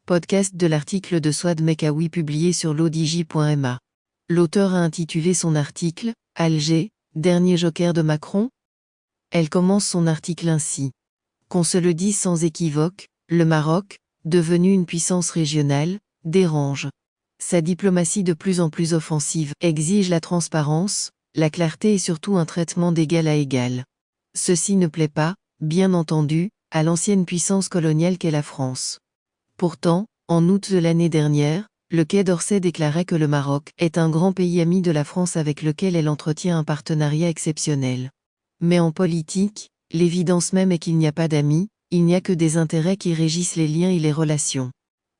Podcast de l'article de Souad Mekawi publié sur l'odj.ma. L'auteur a intitulé son article « Alger, dernier joker de Macron ». Elle commence son article ainsi. Qu'on se le dise sans équivoque, le Maroc, devenu une puissance régionale, dérange. Sa diplomatie de plus en plus offensive exige la transparence, la clarté et surtout un traitement d'égal à égal. Ceci ne plaît pas, bien entendu, à l'ancienne puissance coloniale qu'est la France. Pourtant, en août de l'année dernière, le Quai d'Orsay déclarait que le Maroc est un grand pays ami de la France avec lequel elle entretient un partenariat exceptionnel. Mais en politique, l'évidence même est qu'il n'y a pas d'amis, il n'y a que des intérêts qui régissent les liens et les relations.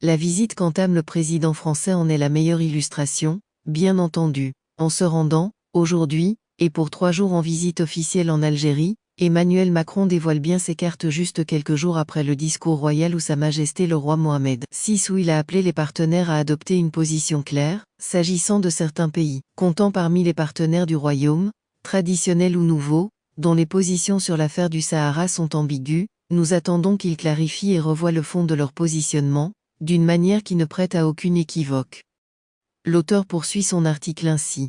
La visite qu'entame le président français en est la meilleure illustration, bien entendu. En se rendant, aujourd'hui, et pour 3 jours en visite officielle en Algérie, Emmanuel Macron dévoile bien ses cartes juste quelques jours après le discours royal où Sa Majesté le roi Mohamed VI où il a appelé les partenaires à adopter une position claire, s'agissant de certains pays, comptant parmi les partenaires du royaume, traditionnels ou nouveaux, dont les positions sur l'affaire du Sahara sont ambiguës. Nous attendons qu'ils clarifient et revoient le fond de leur positionnement, d'une manière qui ne prête à aucune équivoque. L'auteur poursuit son article ainsi.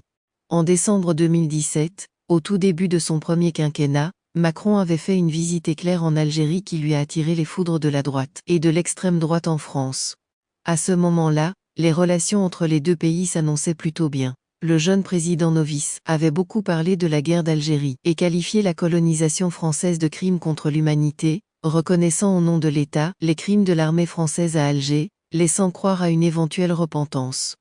En décembre 2017, au tout début de son premier quinquennat, Macron avait fait une visite éclair en Algérie qui lui a attiré les foudres de la droite et de l'extrême droite en France. À ce moment-là, les relations entre les deux pays s'annonçaient plutôt bien. Le jeune président novice avait beaucoup parlé de la guerre d'Algérie et qualifié la colonisation française de crime contre l'humanité, reconnaissant au nom de l'État les crimes de l'armée française à Alger, laissant croire à une éventuelle repentance.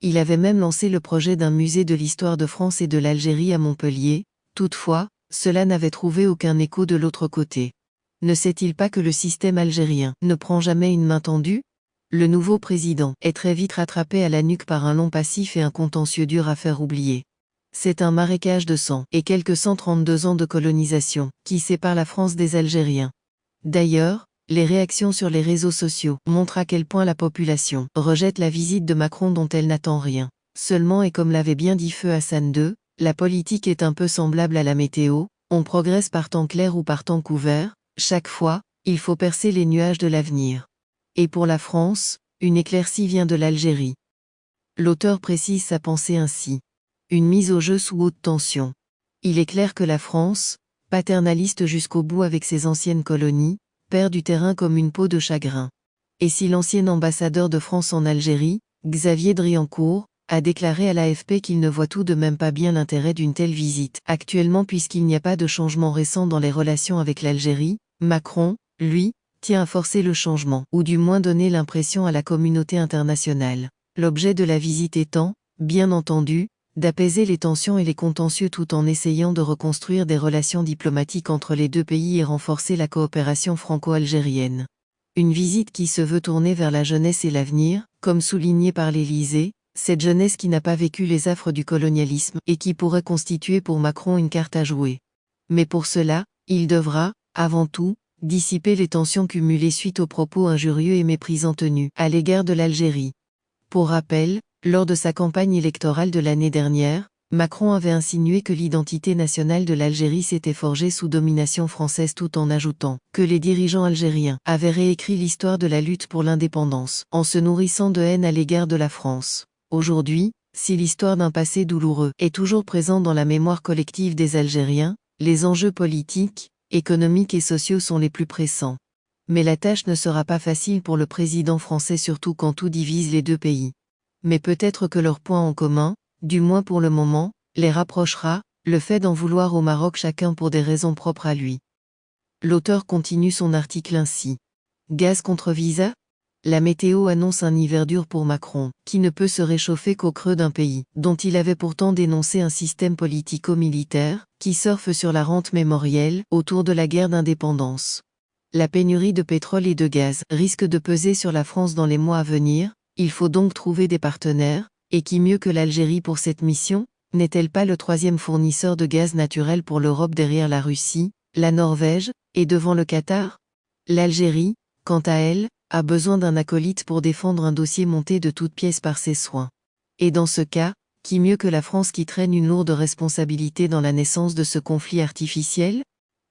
Il avait même lancé le projet d'un musée de l'histoire de France et de l'Algérie à Montpellier. Toutefois, cela n'avait trouvé aucun écho de l'autre côté. Ne sait-il pas que le système algérien ne prend jamais une main tendue? Le nouveau président est très vite rattrapé à la nuque par un long passif et un contentieux dur à faire oublier. C'est un marécage de sang et quelques 132 ans de colonisation qui séparent la France des Algériens. D'ailleurs, les réactions sur les réseaux sociaux montrent à quel point la population rejette la visite de Macron dont elle n'attend rien. Seulement, et comme l'avait bien dit Feu Hassan II, la politique est un peu semblable à la météo, on progresse par temps clair ou par temps couvert, chaque fois, il faut percer les nuages de l'avenir. Et pour la France, une éclaircie vient de l'Algérie. L'auteur précise sa pensée ainsi. Une mise au jeu sous haute tension. Il est clair que la France, paternaliste jusqu'au bout avec ses anciennes colonies, perd du terrain comme une peau de chagrin. Et si l'ancien ambassadeur de France en Algérie, Xavier Driancourt, a déclaré à l'AFP qu'il ne voit tout de même pas bien l'intérêt d'une telle visite actuellement puisqu'il n'y a pas de changement récent dans les relations avec l'Algérie, Macron, lui, tient à forcer le changement, ou du moins donner l'impression à la communauté internationale. L'objet de la visite étant, bien entendu, d'apaiser les tensions et les contentieux tout en essayant de reconstruire des relations diplomatiques entre les deux pays et renforcer la coopération franco-algérienne. Une visite qui se veut tourner vers la jeunesse et l'avenir, comme souligné par l'Élysée, cette jeunesse qui n'a pas vécu les affres du colonialisme et qui pourrait constituer pour Macron une carte à jouer. Mais pour cela, il devra, avant tout, dissiper les tensions cumulées suite aux propos injurieux et méprisants tenus à l'égard de l'Algérie. Pour rappel, lors de sa campagne électorale de l'année dernière, Macron avait insinué que l'identité nationale de l'Algérie s'était forgée sous domination française tout en ajoutant que les dirigeants algériens avaient réécrit l'histoire de la lutte pour l'indépendance en se nourrissant de haine à l'égard de la France. Aujourd'hui, si l'histoire d'un passé douloureux est toujours présente dans la mémoire collective des Algériens, les enjeux politiques, économiques et sociaux sont les plus pressants. Mais la tâche ne sera pas facile pour le président français surtout quand tout divise les deux pays. Mais peut-être que leur point en commun, du moins pour le moment, les rapprochera, le fait d'en vouloir au Maroc chacun pour des raisons propres à lui. L'auteur continue son article ainsi. Gaz contre visa? La météo annonce un hiver dur pour Macron, qui ne peut se réchauffer qu'au creux d'un pays, dont il avait pourtant dénoncé un système politico-militaire, qui surfe sur la rente mémorielle, autour de la guerre d'indépendance. La pénurie de pétrole et de gaz risque de peser sur la France dans les mois à venir, il faut donc trouver des partenaires, et qui mieux que l'Algérie pour cette mission? N'est-elle pas le 3e fournisseur de gaz naturel pour l'Europe derrière la Russie, la Norvège, et devant le Qatar? L'Algérie, quant à elle, a besoin d'un acolyte pour défendre un dossier monté de toutes pièces par ses soins. Et dans ce cas, qui mieux que la France qui traîne une lourde responsabilité dans la naissance de ce conflit artificiel?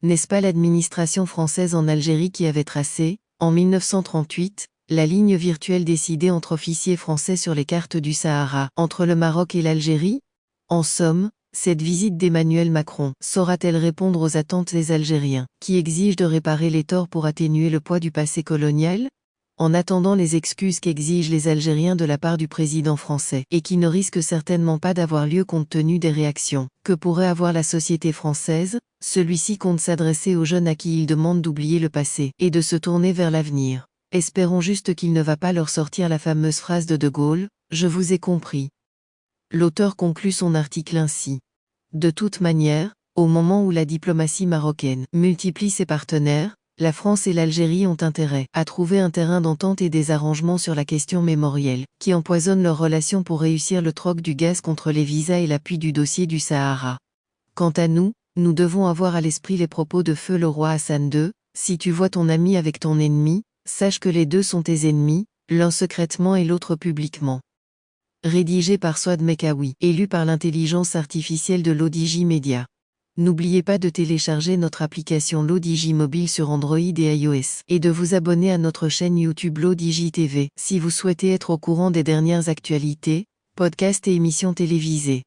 N'est-ce pas l'administration française en Algérie qui avait tracé, en 1938, La ligne virtuelle décidée entre officiers français sur les cartes du Sahara, entre le Maroc et l'Algérie? En somme, cette visite d'Emmanuel Macron saura-t-elle répondre aux attentes des Algériens, qui exigent de réparer les torts pour atténuer le poids du passé colonial? En attendant les excuses qu'exigent les Algériens de la part du président français, et qui ne risquent certainement pas d'avoir lieu compte tenu des réactions que pourrait avoir la société française, celui-ci compte s'adresser aux jeunes à qui il demande d'oublier le passé et de se tourner vers l'avenir. Espérons juste qu'il ne va pas leur sortir la fameuse phrase de De Gaulle, « Je vous ai compris ». L'auteur conclut son article ainsi. De toute manière, au moment où la diplomatie marocaine multiplie ses partenaires, la France et l'Algérie ont intérêt à trouver un terrain d'entente et des arrangements sur la question mémorielle, qui empoisonne leurs relations pour réussir le troc du gaz contre les visas et l'appui du dossier du Sahara. Quant à nous, nous devons avoir à l'esprit les propos de feu le roi Hassan II, « Si tu vois ton ami avec ton ennemi, sache que les deux sont tes ennemis, l'un secrètement et l'autre publiquement. » Rédigé par Souad Mekawi et lu par l'intelligence artificielle de l'ODJ Media. N'oubliez pas de télécharger notre application l'ODJ mobile sur Android et iOS et de vous abonner à notre chaîne YouTube l'ODJ TV si vous souhaitez être au courant des dernières actualités, podcasts et émissions télévisées.